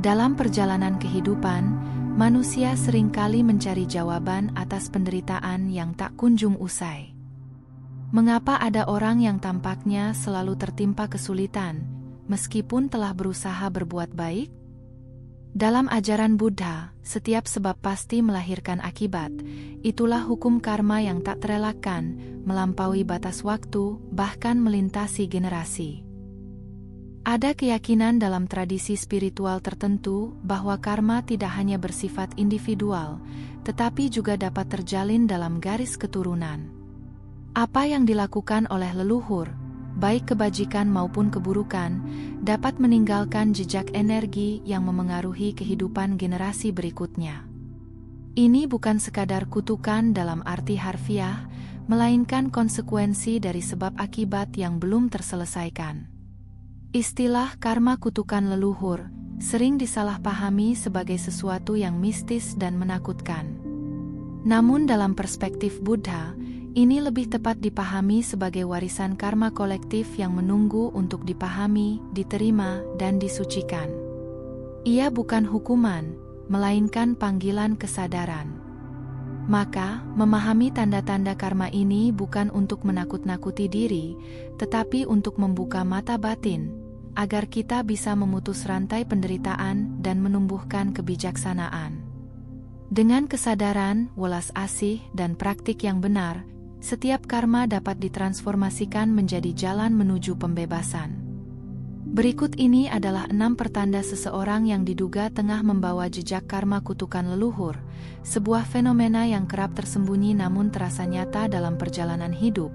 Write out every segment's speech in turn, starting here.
Dalam perjalanan kehidupan, manusia seringkali mencari jawaban atas penderitaan yang tak kunjung usai. Mengapa ada orang yang tampaknya selalu tertimpa kesulitan, meskipun telah berusaha berbuat baik? Dalam ajaran Buddha, setiap sebab pasti melahirkan akibat. Itulah hukum karma yang tak terelakkan, melampaui batas waktu, bahkan melintasi generasi. Ada keyakinan dalam tradisi spiritual tertentu bahwa karma tidak hanya bersifat individual, tetapi juga dapat terjalin dalam garis keturunan. Apa yang dilakukan oleh leluhur, baik kebajikan maupun keburukan, dapat meninggalkan jejak energi yang memengaruhi kehidupan generasi berikutnya. Ini bukan sekadar kutukan dalam arti harfiah, melainkan konsekuensi dari sebab akibat yang belum terselesaikan. Istilah karma kutukan leluhur sering disalahpahami sebagai sesuatu yang mistis dan menakutkan. Namun dalam perspektif Buddha, ini lebih tepat dipahami sebagai warisan karma kolektif yang menunggu untuk dipahami, diterima, dan disucikan. Ia bukan hukuman, melainkan panggilan kesadaran. Maka, memahami tanda-tanda karma ini bukan untuk menakut-nakuti diri, tetapi untuk membuka mata batin, agar kita bisa memutus rantai penderitaan dan menumbuhkan kebijaksanaan. Dengan kesadaran, welas asih, dan praktik yang benar, setiap karma dapat ditransformasikan menjadi jalan menuju pembebasan. Berikut ini adalah 6 pertanda seseorang yang diduga tengah membawa jejak karma kutukan leluhur, sebuah fenomena yang kerap tersembunyi namun terasa nyata dalam perjalanan hidup.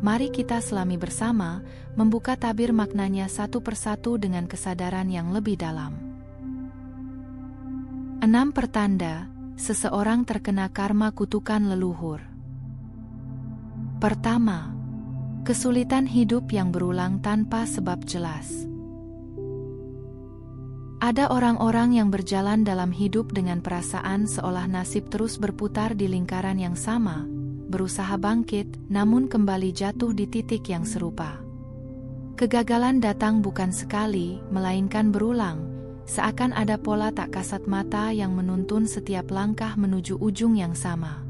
Mari kita selami bersama, membuka tabir maknanya satu persatu dengan kesadaran yang lebih dalam. 6 pertanda seseorang terkena karma kutukan leluhur. Pertama, kesulitan hidup yang berulang tanpa sebab jelas. Ada orang-orang yang berjalan dalam hidup dengan perasaan seolah nasib terus berputar di lingkaran yang sama, berusaha bangkit, namun kembali jatuh di titik yang serupa. Kegagalan datang bukan sekali, melainkan berulang, seakan ada pola tak kasat mata yang menuntun setiap langkah menuju ujung yang sama.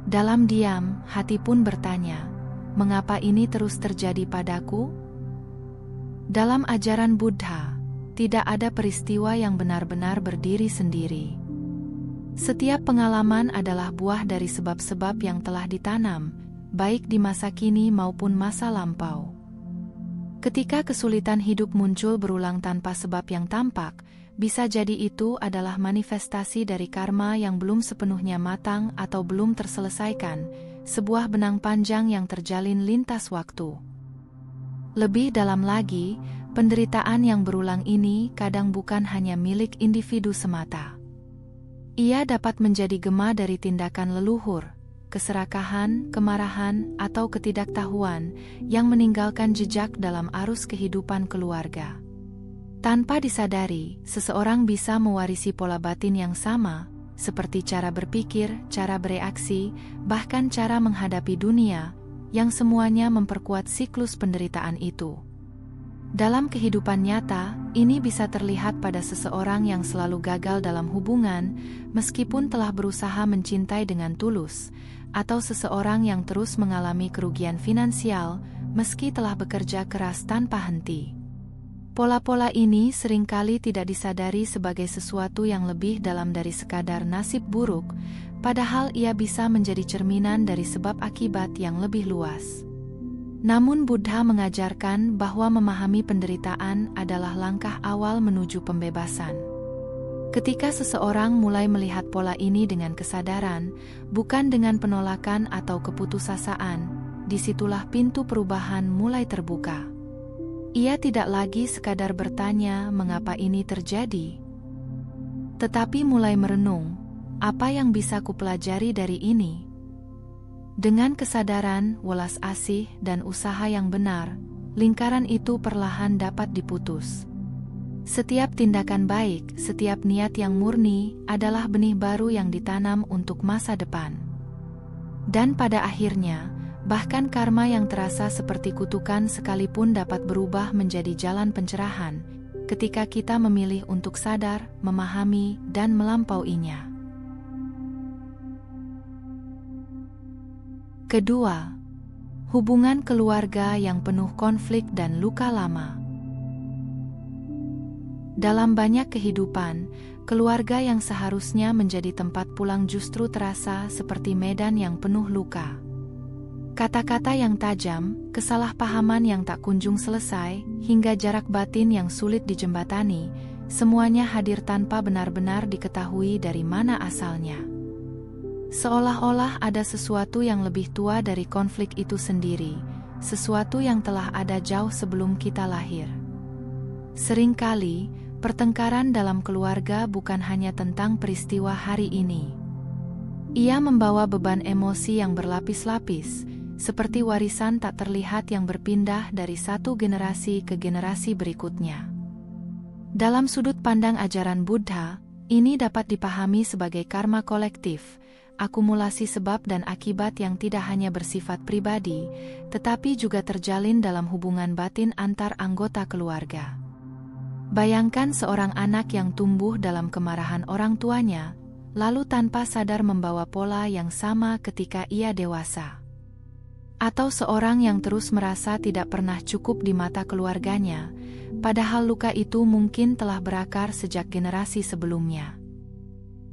Dalam diam, hati pun bertanya, mengapa ini terus terjadi padaku? Dalam ajaran Buddha, tidak ada peristiwa yang benar-benar berdiri sendiri. Setiap pengalaman adalah buah dari sebab-sebab yang telah ditanam, baik di masa kini maupun masa lampau. Ketika kesulitan hidup muncul berulang tanpa sebab yang tampak, bisa jadi itu adalah manifestasi dari karma yang belum sepenuhnya matang atau belum terselesaikan, sebuah benang panjang yang terjalin lintas waktu. Lebih dalam lagi, penderitaan yang berulang ini kadang bukan hanya milik individu semata. Ia dapat menjadi gema dari tindakan leluhur, keserakahan, kemarahan, atau ketidaktahuan yang meninggalkan jejak dalam arus kehidupan keluarga. Tanpa disadari, seseorang bisa mewarisi pola batin yang sama, seperti cara berpikir, cara bereaksi, bahkan cara menghadapi dunia, yang semuanya memperkuat siklus penderitaan itu. Dalam kehidupan nyata, ini bisa terlihat pada seseorang yang selalu gagal dalam hubungan, meskipun telah berusaha mencintai dengan tulus, atau seseorang yang terus mengalami kerugian finansial, meski telah bekerja keras tanpa henti. Pola-pola ini seringkali tidak disadari sebagai sesuatu yang lebih dalam dari sekadar nasib buruk, padahal ia bisa menjadi cerminan dari sebab akibat yang lebih luas. Namun Buddha mengajarkan bahwa memahami penderitaan adalah langkah awal menuju pembebasan. Ketika seseorang mulai melihat pola ini dengan kesadaran, bukan dengan penolakan atau keputusasaan, disitulah pintu perubahan mulai terbuka. Ia tidak lagi sekadar bertanya mengapa ini terjadi, tetapi mulai merenung, apa yang bisa kupelajari dari ini? Dengan kesadaran, welas asih, dan usaha yang benar, lingkaran itu perlahan dapat diputus. Setiap tindakan baik, setiap niat yang murni, adalah benih baru yang ditanam untuk masa depan. Dan pada akhirnya, bahkan karma yang terasa seperti kutukan sekalipun dapat berubah menjadi jalan pencerahan, ketika kita memilih untuk sadar, memahami, dan melampauinya. Kedua, hubungan keluarga yang penuh konflik dan luka lama. Dalam banyak kehidupan, keluarga yang seharusnya menjadi tempat pulang justru terasa seperti medan yang penuh luka. Kata-kata yang tajam, kesalahpahaman yang tak kunjung selesai, hingga jarak batin yang sulit dijembatani, semuanya hadir tanpa benar-benar diketahui dari mana asalnya. Seolah-olah ada sesuatu yang lebih tua dari konflik itu sendiri, sesuatu yang telah ada jauh sebelum kita lahir. Seringkali, pertengkaran dalam keluarga bukan hanya tentang peristiwa hari ini. Ia membawa beban emosi yang berlapis-lapis, seperti warisan tak terlihat yang berpindah dari satu generasi ke generasi berikutnya. Dalam sudut pandang ajaran Buddha, ini dapat dipahami sebagai karma kolektif, akumulasi sebab dan akibat yang tidak hanya bersifat pribadi, tetapi juga terjalin dalam hubungan batin antar anggota keluarga. Bayangkan seorang anak yang tumbuh dalam kemarahan orang tuanya, lalu tanpa sadar membawa pola yang sama ketika ia dewasa. Atau seorang yang terus merasa tidak pernah cukup di mata keluarganya, padahal luka itu mungkin telah berakar sejak generasi sebelumnya.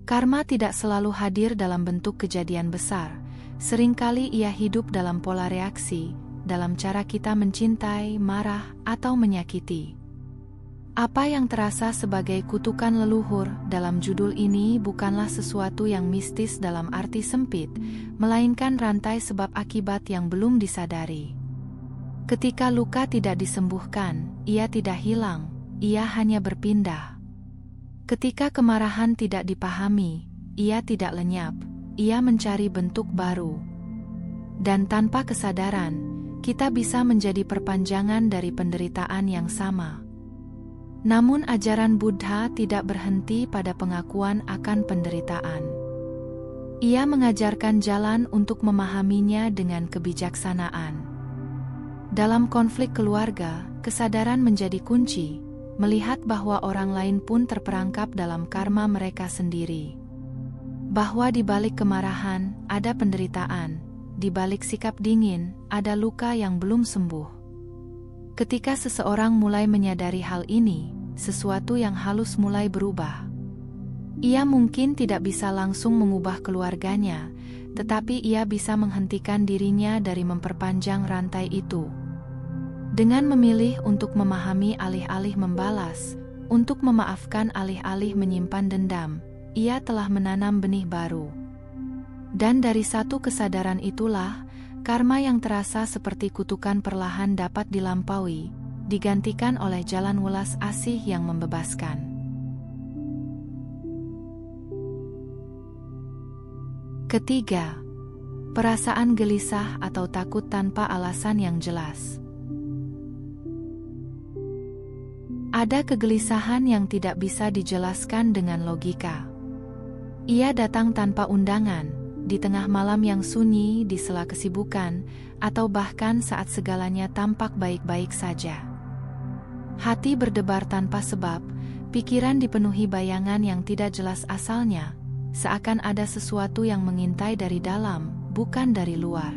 Karma tidak selalu hadir dalam bentuk kejadian besar, seringkali ia hidup dalam pola reaksi, dalam cara kita mencintai, marah, atau menyakiti. Apa yang terasa sebagai kutukan leluhur dalam judul ini bukanlah sesuatu yang mistis dalam arti sempit, melainkan rantai sebab akibat yang belum disadari. Ketika luka tidak disembuhkan, ia tidak hilang, ia hanya berpindah. Ketika kemarahan tidak dipahami, ia tidak lenyap, ia mencari bentuk baru. Dan tanpa kesadaran, kita bisa menjadi perpanjangan dari penderitaan yang sama. Namun ajaran Buddha tidak berhenti pada pengakuan akan penderitaan. Ia mengajarkan jalan untuk memahaminya dengan kebijaksanaan. Dalam konflik keluarga, kesadaran menjadi kunci, melihat bahwa orang lain pun terperangkap dalam karma mereka sendiri. Bahwa di balik kemarahan, ada penderitaan, di balik sikap dingin, ada luka yang belum sembuh. Ketika seseorang mulai menyadari hal ini, sesuatu yang halus mulai berubah. Ia mungkin tidak bisa langsung mengubah keluarganya, tetapi ia bisa menghentikan dirinya dari memperpanjang rantai itu. Dengan memilih untuk memahami alih-alih membalas, untuk memaafkan alih-alih menyimpan dendam, ia telah menanam benih baru. Dan dari satu kesadaran itulah, karma yang terasa seperti kutukan perlahan dapat dilampaui, digantikan oleh jalan welas asih yang membebaskan. Ketiga, perasaan gelisah atau takut tanpa alasan yang jelas. Ada kegelisahan yang tidak bisa dijelaskan dengan logika. Ia datang tanpa undangan, di tengah malam yang sunyi, di sela kesibukan, atau bahkan saat segalanya tampak baik-baik saja. Hati berdebar tanpa sebab, pikiran dipenuhi bayangan yang tidak jelas asalnya, seakan ada sesuatu yang mengintai dari dalam, bukan dari luar.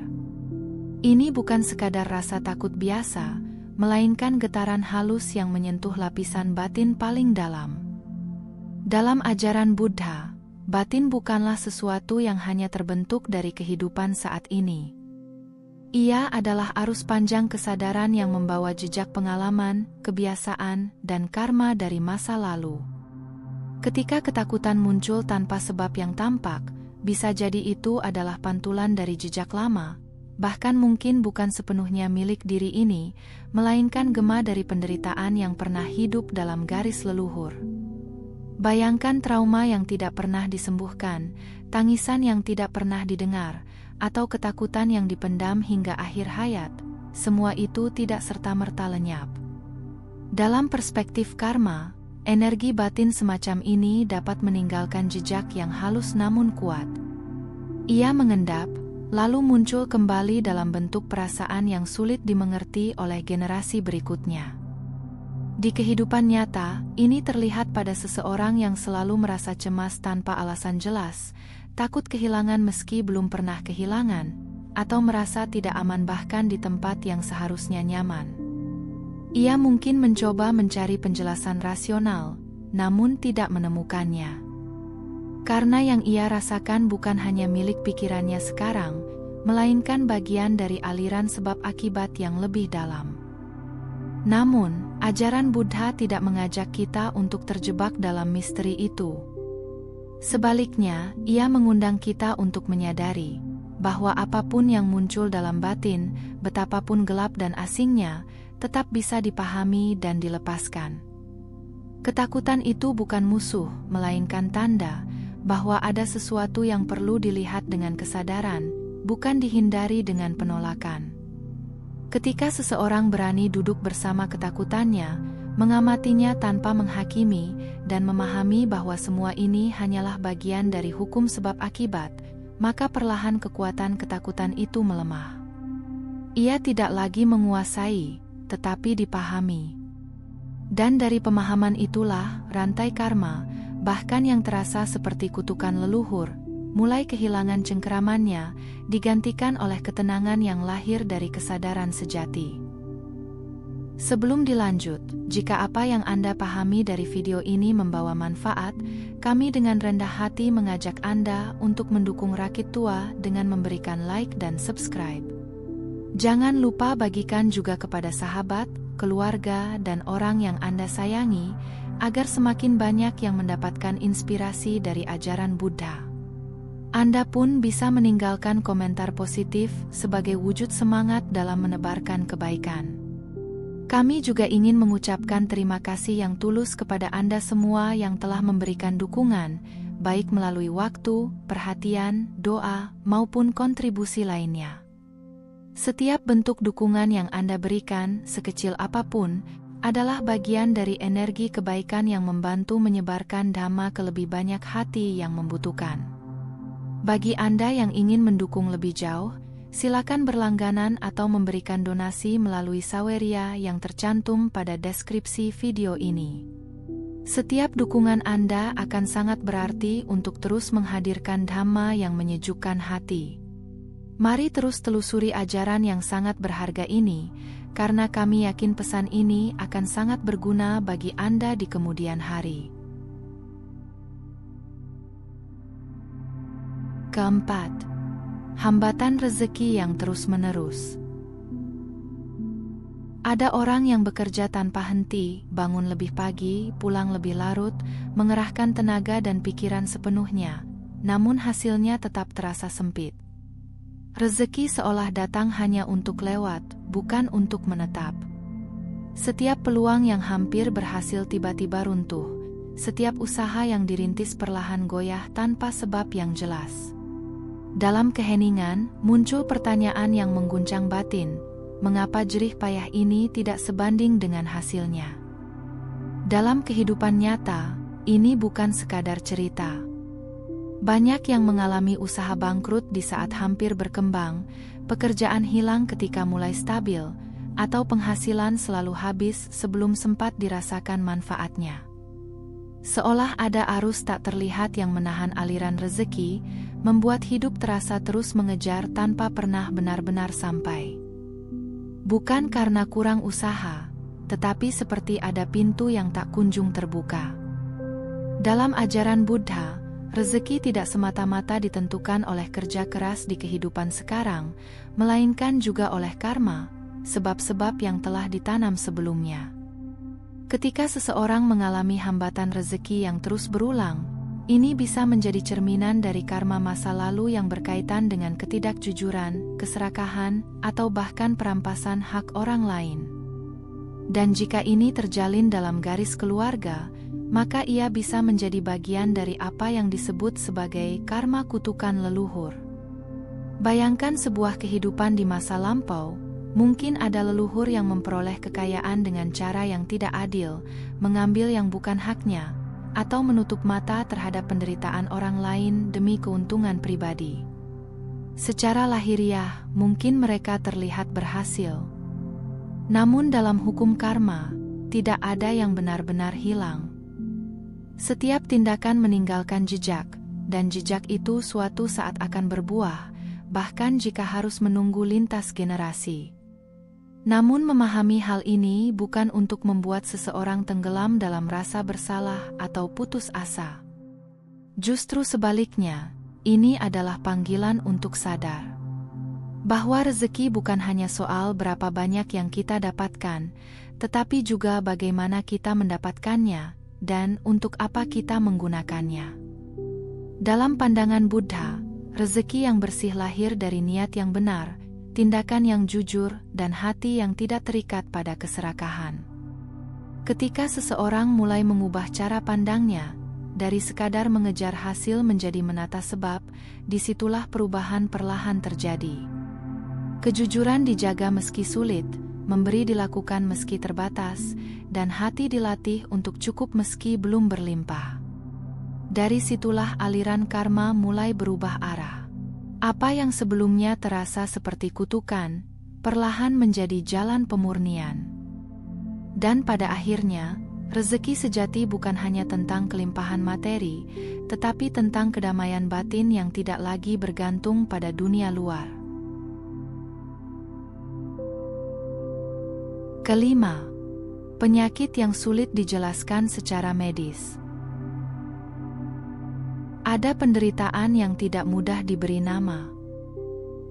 Ini bukan sekadar rasa takut biasa, melainkan getaran halus yang menyentuh lapisan batin paling dalam. Dalam ajaran Buddha, batin bukanlah sesuatu yang hanya terbentuk dari kehidupan saat ini. Ia adalah arus panjang kesadaran yang membawa jejak pengalaman, kebiasaan, dan karma dari masa lalu. Ketika ketakutan muncul tanpa sebab yang tampak, bisa jadi itu adalah pantulan dari jejak lama, bahkan mungkin bukan sepenuhnya milik diri ini, melainkan gema dari penderitaan yang pernah hidup dalam garis leluhur. Bayangkan trauma yang tidak pernah disembuhkan, tangisan yang tidak pernah didengar, atau ketakutan yang dipendam hingga akhir hayat, semua itu tidak serta-merta lenyap. Dalam perspektif karma, energi batin semacam ini dapat meninggalkan jejak yang halus namun kuat. Ia mengendap, lalu muncul kembali dalam bentuk perasaan yang sulit dimengerti oleh generasi berikutnya. Di kehidupan nyata, ini terlihat pada seseorang yang selalu merasa cemas tanpa alasan jelas, takut kehilangan meski belum pernah kehilangan, atau merasa tidak aman bahkan di tempat yang seharusnya nyaman. Ia mungkin mencoba mencari penjelasan rasional, namun tidak menemukannya. Karena yang ia rasakan bukan hanya milik pikirannya sekarang, melainkan bagian dari aliran sebab akibat yang lebih dalam. Namun, ajaran Buddha tidak mengajak kita untuk terjebak dalam misteri itu. Sebaliknya, ia mengundang kita untuk menyadari bahwa apapun yang muncul dalam batin, betapapun gelap dan asingnya, tetap bisa dipahami dan dilepaskan. Ketakutan itu bukan musuh, melainkan tanda bahwa ada sesuatu yang perlu dilihat dengan kesadaran, bukan dihindari dengan penolakan. Ketika seseorang berani duduk bersama ketakutannya, mengamatinya tanpa menghakimi, dan memahami bahwa semua ini hanyalah bagian dari hukum sebab akibat, maka perlahan kekuatan ketakutan itu melemah. Ia tidak lagi menguasai, tetapi dipahami. Dan dari pemahaman itulah, rantai karma, bahkan yang terasa seperti kutukan leluhur, mulai kehilangan cengkeramannya, digantikan oleh ketenangan yang lahir dari kesadaran sejati. Sebelum dilanjut, jika apa yang Anda pahami dari video ini membawa manfaat, kami dengan rendah hati mengajak Anda untuk mendukung Rakit Tua dengan memberikan like dan subscribe. Jangan lupa bagikan juga kepada sahabat, keluarga, dan orang yang Anda sayangi, agar semakin banyak yang mendapatkan inspirasi dari ajaran Buddha. Anda pun bisa meninggalkan komentar positif sebagai wujud semangat dalam menebarkan kebaikan. Kami juga ingin mengucapkan terima kasih yang tulus kepada Anda semua yang telah memberikan dukungan, baik melalui waktu, perhatian, doa, maupun kontribusi lainnya. Setiap bentuk dukungan yang Anda berikan, sekecil apapun, adalah bagian dari energi kebaikan yang membantu menyebarkan Dhamma ke lebih banyak hati yang membutuhkan. Bagi Anda yang ingin mendukung lebih jauh, silakan berlangganan atau memberikan donasi melalui saweria yang tercantum pada deskripsi video ini. Setiap dukungan Anda akan sangat berarti untuk terus menghadirkan Dhamma yang menyejukkan hati. Mari terus telusuri ajaran yang sangat berharga ini, karena kami yakin pesan ini akan sangat berguna bagi Anda di kemudian hari. Keempat, hambatan rezeki yang terus-menerus. Ada orang yang bekerja tanpa henti, bangun lebih pagi, pulang lebih larut, mengerahkan tenaga dan pikiran sepenuhnya, namun hasilnya tetap terasa sempit. Rezeki seolah datang hanya untuk lewat, bukan untuk menetap. Setiap peluang yang hampir berhasil tiba-tiba runtuh, setiap usaha yang dirintis perlahan goyah tanpa sebab yang jelas. Dalam keheningan, muncul pertanyaan yang mengguncang batin, mengapa jerih payah ini tidak sebanding dengan hasilnya? Dalam kehidupan nyata, ini bukan sekadar cerita. Banyak yang mengalami usaha bangkrut di saat hampir berkembang, pekerjaan hilang ketika mulai stabil, atau penghasilan selalu habis sebelum sempat dirasakan manfaatnya. Seolah ada arus tak terlihat yang menahan aliran rezeki, membuat hidup terasa terus mengejar tanpa pernah benar-benar sampai. Bukan karena kurang usaha, tetapi seperti ada pintu yang tak kunjung terbuka. Dalam ajaran Buddha, rezeki tidak semata-mata ditentukan oleh kerja keras di kehidupan sekarang, melainkan juga oleh karma, sebab-sebab yang telah ditanam sebelumnya. Ketika seseorang mengalami hambatan rezeki yang terus berulang, ini bisa menjadi cerminan dari karma masa lalu yang berkaitan dengan ketidakjujuran, keserakahan, atau bahkan perampasan hak orang lain. Dan jika ini terjalin dalam garis keluarga, maka ia bisa menjadi bagian dari apa yang disebut sebagai karma kutukan leluhur. Bayangkan sebuah kehidupan di masa lampau, mungkin ada leluhur yang memperoleh kekayaan dengan cara yang tidak adil, mengambil yang bukan haknya, atau menutup mata terhadap penderitaan orang lain demi keuntungan pribadi. Secara lahiriah, mungkin mereka terlihat berhasil. Namun dalam hukum karma, tidak ada yang benar-benar hilang. Setiap tindakan meninggalkan jejak, dan jejak itu suatu saat akan berbuah, bahkan jika harus menunggu lintas generasi. Namun memahami hal ini bukan untuk membuat seseorang tenggelam dalam rasa bersalah atau putus asa. Justru sebaliknya, ini adalah panggilan untuk sadar bahwa rezeki bukan hanya soal berapa banyak yang kita dapatkan, tetapi juga bagaimana kita mendapatkannya, dan untuk apa kita menggunakannya. Dalam pandangan Buddha, rezeki yang bersih lahir dari niat yang benar, tindakan yang jujur, dan hati yang tidak terikat pada keserakahan. Ketika seseorang mulai mengubah cara pandangnya, dari sekadar mengejar hasil menjadi menata sebab, disitulah perubahan perlahan terjadi. Kejujuran dijaga meski sulit, memberi dilakukan meski terbatas, dan hati dilatih untuk cukup meski belum berlimpah. Dari situlah aliran karma mulai berubah arah. Apa yang sebelumnya terasa seperti kutukan, perlahan menjadi jalan pemurnian. Dan pada akhirnya, rezeki sejati bukan hanya tentang kelimpahan materi, tetapi tentang kedamaian batin yang tidak lagi bergantung pada dunia luar. Kelima, penyakit yang sulit dijelaskan secara medis. Ada penderitaan yang tidak mudah diberi nama.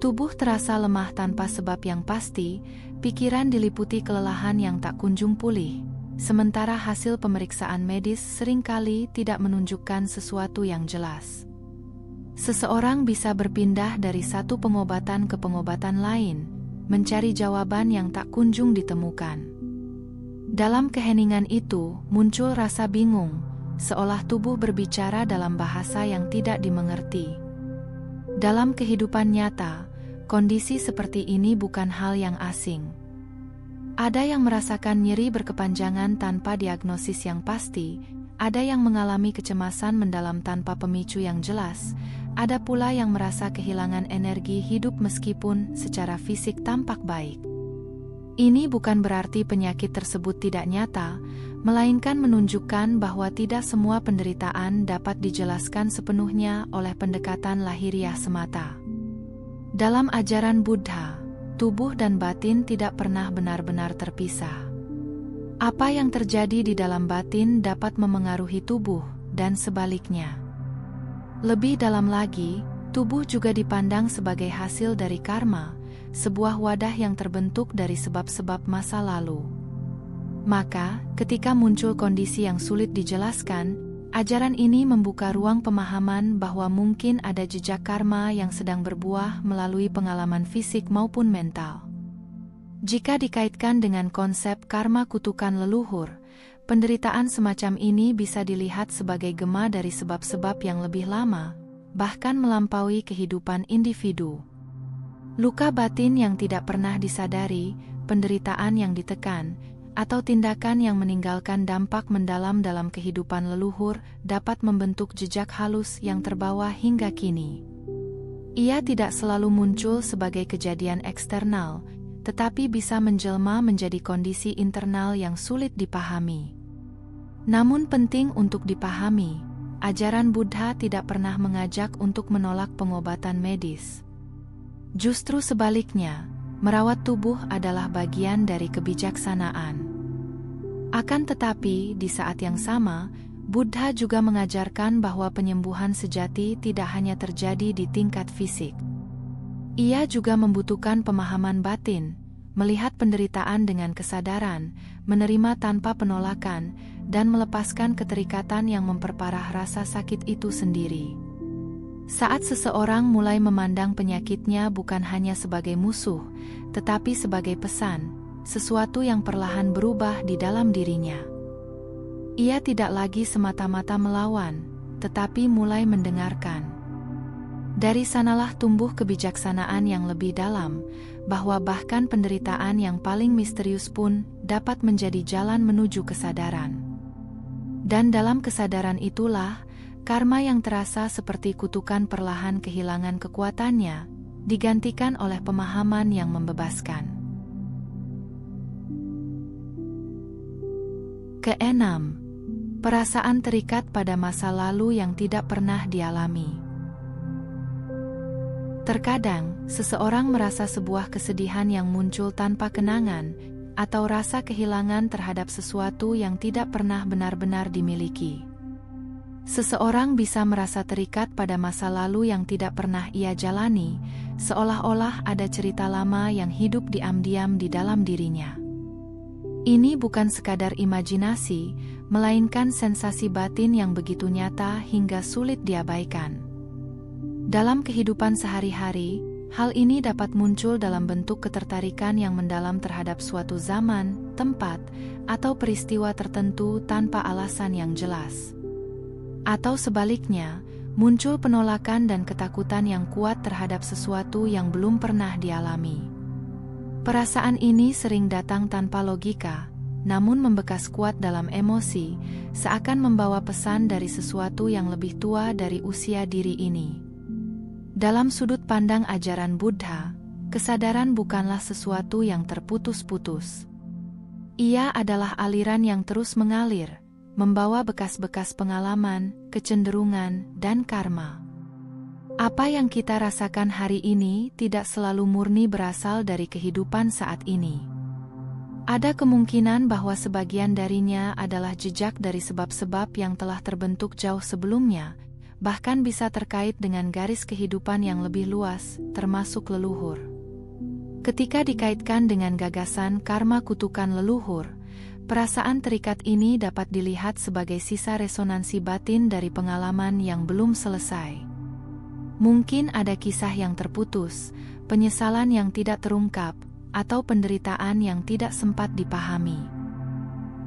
Tubuh terasa lemah tanpa sebab yang pasti, pikiran diliputi kelelahan yang tak kunjung pulih, sementara hasil pemeriksaan medis seringkali tidak menunjukkan sesuatu yang jelas. Seseorang bisa berpindah dari satu pengobatan ke pengobatan lain, mencari jawaban yang tak kunjung ditemukan. Dalam keheningan itu, muncul rasa bingung, seolah tubuh berbicara dalam bahasa yang tidak dimengerti. Dalam kehidupan nyata, kondisi seperti ini bukan hal yang asing. Ada yang merasakan nyeri berkepanjangan tanpa diagnosis yang pasti, ada yang mengalami kecemasan mendalam tanpa pemicu yang jelas, ada pula yang merasa kehilangan energi hidup meskipun secara fisik tampak baik. Ini bukan berarti penyakit tersebut tidak nyata, melainkan menunjukkan bahwa tidak semua penderitaan dapat dijelaskan sepenuhnya oleh pendekatan lahiriah semata. Dalam ajaran Buddha, tubuh dan batin tidak pernah benar-benar terpisah. Apa yang terjadi di dalam batin dapat memengaruhi tubuh, dan sebaliknya. Lebih dalam lagi, tubuh juga dipandang sebagai hasil dari karma, sebuah wadah yang terbentuk dari sebab-sebab masa lalu. Maka, ketika muncul kondisi yang sulit dijelaskan, ajaran ini membuka ruang pemahaman bahwa mungkin ada jejak karma yang sedang berbuah melalui pengalaman fisik maupun mental. Jika dikaitkan dengan konsep karma kutukan leluhur, penderitaan semacam ini bisa dilihat sebagai gema dari sebab-sebab yang lebih lama, bahkan melampaui kehidupan individu. Luka batin yang tidak pernah disadari, penderitaan yang ditekan, atau tindakan yang meninggalkan dampak mendalam dalam kehidupan leluhur dapat membentuk jejak halus yang terbawa hingga kini. Ia tidak selalu muncul sebagai kejadian eksternal, tetapi bisa menjelma menjadi kondisi internal yang sulit dipahami. Namun penting untuk dipahami, ajaran Buddha tidak pernah mengajak untuk menolak pengobatan medis. Justru sebaliknya, merawat tubuh adalah bagian dari kebijaksanaan. Akan tetapi, di saat yang sama, Buddha juga mengajarkan bahwa penyembuhan sejati tidak hanya terjadi di tingkat fisik. Ia juga membutuhkan pemahaman batin, melihat penderitaan dengan kesadaran, menerima tanpa penolakan, dan melepaskan keterikatan yang memperparah rasa sakit itu sendiri. Saat seseorang mulai memandang penyakitnya bukan hanya sebagai musuh, tetapi sebagai pesan, sesuatu yang perlahan berubah di dalam dirinya. Ia tidak lagi semata-mata melawan, tetapi mulai mendengarkan. Dari sanalah tumbuh kebijaksanaan yang lebih dalam, bahwa bahkan penderitaan yang paling misterius pun dapat menjadi jalan menuju kesadaran. Dan dalam kesadaran itulah, karma yang terasa seperti kutukan perlahan kehilangan kekuatannya, digantikan oleh pemahaman yang membebaskan. Keenam, perasaan terikat pada masa lalu yang tidak pernah dialami. Terkadang, seseorang merasa sebuah kesedihan yang muncul tanpa kenangan, atau rasa kehilangan terhadap sesuatu yang tidak pernah benar-benar dimiliki. Seseorang bisa merasa terikat pada masa lalu yang tidak pernah ia jalani, seolah-olah ada cerita lama yang hidup diam-diam di dalam dirinya. Ini bukan sekadar imajinasi, melainkan sensasi batin yang begitu nyata hingga sulit diabaikan. Dalam kehidupan sehari-hari, hal ini dapat muncul dalam bentuk ketertarikan yang mendalam terhadap suatu zaman, tempat, atau peristiwa tertentu tanpa alasan yang jelas. Atau sebaliknya, muncul penolakan dan ketakutan yang kuat terhadap sesuatu yang belum pernah dialami. Perasaan ini sering datang tanpa logika, namun membekas kuat dalam emosi, seakan membawa pesan dari sesuatu yang lebih tua dari usia diri ini. Dalam sudut pandang ajaran Buddha, kesadaran bukanlah sesuatu yang terputus-putus. Ia adalah aliran yang terus mengalir, membawa bekas-bekas pengalaman, kecenderungan, dan karma. Apa yang kita rasakan hari ini tidak selalu murni berasal dari kehidupan saat ini. Ada kemungkinan bahwa sebagian darinya adalah jejak dari sebab-sebab yang telah terbentuk jauh sebelumnya, bahkan bisa terkait dengan garis kehidupan yang lebih luas, termasuk leluhur. Ketika dikaitkan dengan gagasan karma kutukan leluhur, perasaan terikat ini dapat dilihat sebagai sisa resonansi batin dari pengalaman yang belum selesai. Mungkin ada kisah yang terputus, penyesalan yang tidak terungkap, atau penderitaan yang tidak sempat dipahami.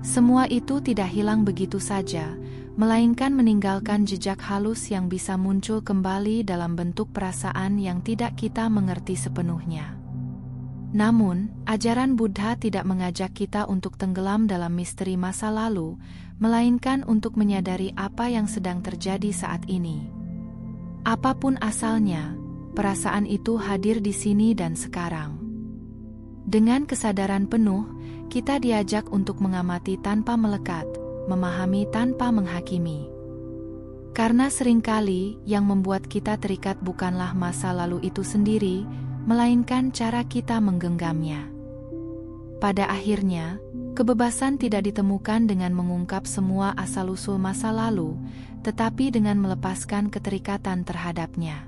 Semua itu tidak hilang begitu saja, melainkan meninggalkan jejak halus yang bisa muncul kembali dalam bentuk perasaan yang tidak kita mengerti sepenuhnya. Namun, ajaran Buddha tidak mengajak kita untuk tenggelam dalam misteri masa lalu, melainkan untuk menyadari apa yang sedang terjadi saat ini. Apapun asalnya, perasaan itu hadir di sini dan sekarang. Dengan kesadaran penuh, kita diajak untuk mengamati tanpa melekat, memahami tanpa menghakimi. Karena seringkali yang membuat kita terikat bukanlah masa lalu itu sendiri, melainkan cara kita menggenggamnya. Pada akhirnya, kebebasan tidak ditemukan dengan mengungkap semua asal-usul masa lalu, tetapi dengan melepaskan keterikatan terhadapnya.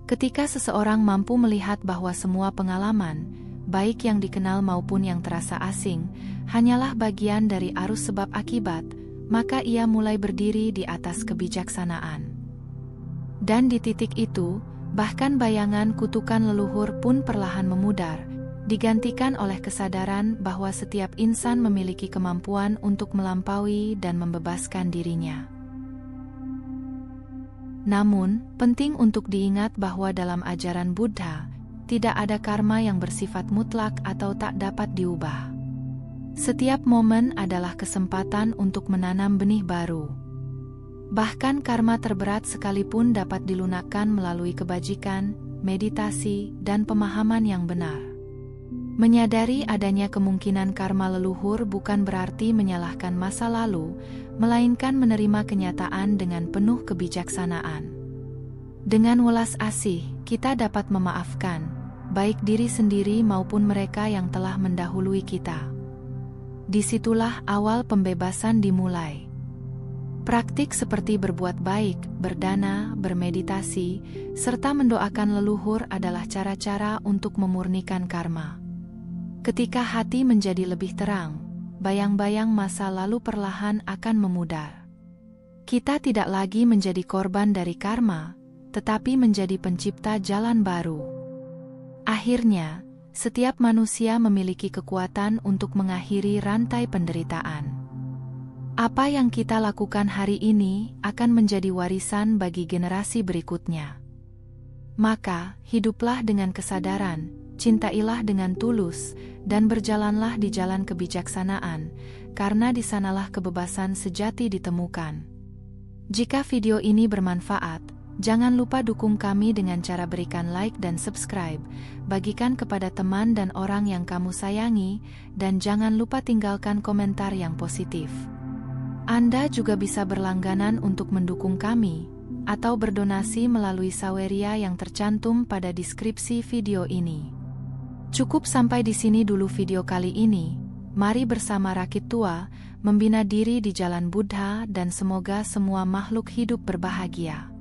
Ketika seseorang mampu melihat bahwa semua pengalaman, baik yang dikenal maupun yang terasa asing, hanyalah bagian dari arus sebab akibat, maka ia mulai berdiri di atas kebijaksanaan. Dan di titik itu, bahkan bayangan kutukan leluhur pun perlahan memudar, digantikan oleh kesadaran bahwa setiap insan memiliki kemampuan untuk melampaui dan membebaskan dirinya. Namun, penting untuk diingat bahwa dalam ajaran Buddha, tidak ada karma yang bersifat mutlak atau tak dapat diubah. Setiap momen adalah kesempatan untuk menanam benih baru. Bahkan karma terberat sekalipun dapat dilunakkan melalui kebajikan, meditasi, dan pemahaman yang benar. Menyadari adanya kemungkinan karma leluhur bukan berarti menyalahkan masa lalu, melainkan menerima kenyataan dengan penuh kebijaksanaan. Dengan welas asih, kita dapat memaafkan, baik diri sendiri maupun mereka yang telah mendahului kita. Disitulah awal pembebasan dimulai. Praktik seperti berbuat baik, berdana, bermeditasi, serta mendoakan leluhur adalah cara-cara untuk memurnikan karma. Ketika hati menjadi lebih terang, bayang-bayang masa lalu perlahan akan memudar. Kita tidak lagi menjadi korban dari karma, tetapi menjadi pencipta jalan baru. Akhirnya, setiap manusia memiliki kekuatan untuk mengakhiri rantai penderitaan. Apa yang kita lakukan hari ini akan menjadi warisan bagi generasi berikutnya. Maka, hiduplah dengan kesadaran, cintailah dengan tulus, dan berjalanlah di jalan kebijaksanaan, karena di sanalah kebebasan sejati ditemukan. Jika video ini bermanfaat, Jangan lupa dukung kami dengan cara berikan like dan subscribe, bagikan kepada teman dan orang yang kamu sayangi, dan jangan lupa tinggalkan komentar yang positif. Anda juga bisa berlangganan untuk mendukung kami, atau berdonasi melalui Saweria yang tercantum pada deskripsi video ini. Cukup sampai di sini dulu video kali ini. Mari bersama Rakit Tua, membina diri di jalan Buddha dan semoga semua makhluk hidup berbahagia.